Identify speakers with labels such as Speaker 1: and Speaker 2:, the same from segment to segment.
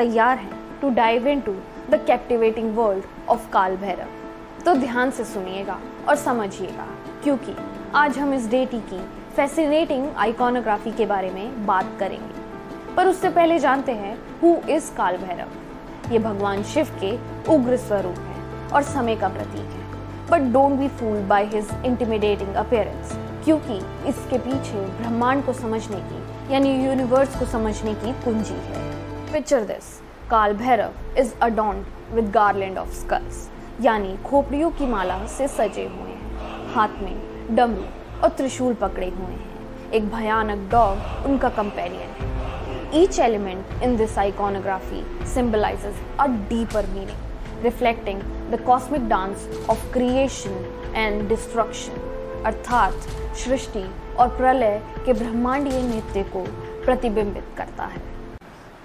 Speaker 1: तैयार हैं to dive into the captivating world of Kaal Bhairav. तो ध्यान से सुनिएगा और समझिएगा, क्योंकि आज हम इस डेटी की फैसिनेटिंग आइकॉनोग्राफी के बारे में बात करेंगे। पर उससे पहले जानते हैं हु इज काल भैरव। ये भगवान शिव के उग्र स्वरूप है और समय का प्रतीक है। But don't be fooled by his intimidating appearance, क्योंकि इसके पीछे ब्रह्मांड को समझने की यानी यूनिवर्स को समझने की कुंजी है। Picture this, Kaal Bhairav is adorned with garland of skulls, यानी खोपड़ियों की माला से सजे हुए हैं। हाथ में डमरू और त्रिशूल पकड़े हुए हैं। एक भयानक डॉग उनका कंपेनियन है। Each element in this iconography symbolizes a deeper meaning, reflecting the cosmic dance of creation and destruction, अर्थात सृष्टि और प्रलय के ब्रह्मांडीय नृत्य को प्रतिबिंबित करता है।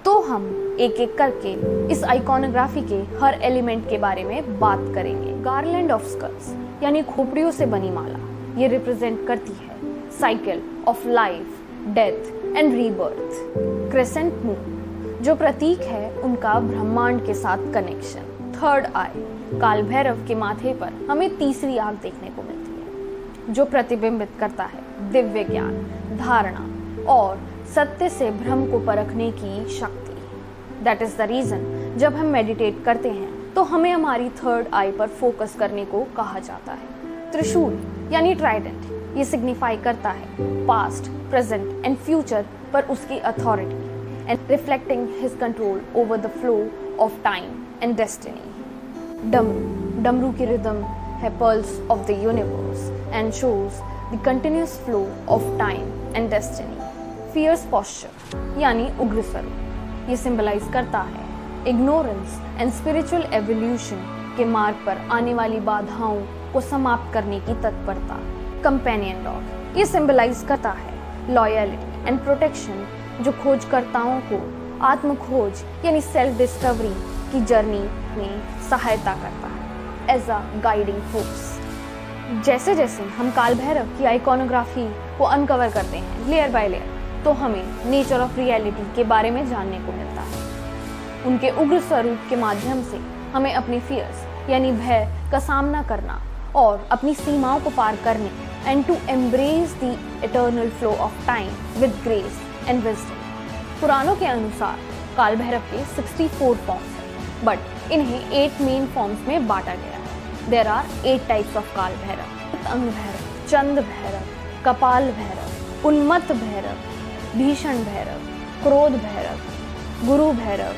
Speaker 1: तो हम एक एक करके इस आइकॉनोग्राफी के हर एलिमेंट के बारे में बात करेंगे। गार्लैंड ऑफ स्कल्स यानी खोपड़ियों से बनी माला, ये रिप्रेजेंट करती है cycle of life, death and rebirth. Crescent moon जो प्रतीक है उनका ब्रह्मांड के साथ कनेक्शन। थर्ड आई, काल भैरव के माथे पर हमें तीसरी आंख देखने को मिलती है, जो प्रतिबिंबित करता है दिव्य ज्ञान, धारणा और सत्य से भ्रम को परखने की शक्ति। दैट इज द रीजन जब हम मेडिटेट करते हैं तो हमें हमारी थर्ड आई पर फोकस करने को कहा जाता है। त्रिशूल यानी ट्राइडेंट, ये सिग्निफाई करता है पास्ट, प्रेजेंट एंड फ्यूचर पर उसकी authority and reflecting his control over the flow of time and destiny. डमरू की रिदम है pulse of the universe and shows the continuous flow of time and destiny. Fierce posture यानी उग्र स्वरूप, ये symbolize करता है इग्नोरेंस एंड स्पिरिचुअल एवोल्यूशन के मार्ग पर आने वाली बाधाओं को समाप्त करने की तत्परता। कंपेनियन डॉग ये सिंबलाइज करता है लॉयल्टी एंड प्रोटेक्शन, जो खोजकर्ताओं को आत्म खोज यानी सेल्फ डिस्कवरी की जर्नी में सहायता करता है एज अ गाइडिंग फोर्स। जैसे जैसे हम काल भैरव की आइकॉनोग्राफी को अनकवर करते हैं लेयर बाय लेयर, तो हमें नेचर ऑफ रियलिटी के बारे में जानने को मिलता है। उनके उग्र स्वरूप के माध्यम से हमें अपने फियर्स यानी भय का सामना करना और अपनी सीमाओं को पार करने and to embrace the eternal flow of time with grace and wisdom। पुराणों के अनुसार काल भैरव के 64 फॉर्म्स हैं, बट इन्हें 8 मेन फॉर्म्स में बांटा गया है। There are 8 types of काल भैरव: अंग भैरव, चंद भैरव, कपाल भैरव, उन्मत्त भैरव, भीषण भैरव, क्रोध भैरव, गुरु भैरव,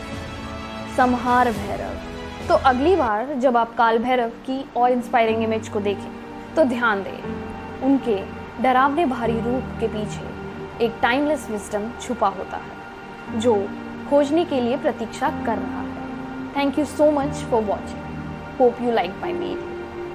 Speaker 1: संहार भैरव। तो अगली बार जब आप काल भैरव की और इंस्पायरिंग इमेज को देखें तो ध्यान दें, उनके डरावने भारी रूप के पीछे एक टाइमलेस विजडम छुपा होता है, जो खोजने के लिए प्रतीक्षा कर रहा है। Thank you so much for watching. Hope you like my video.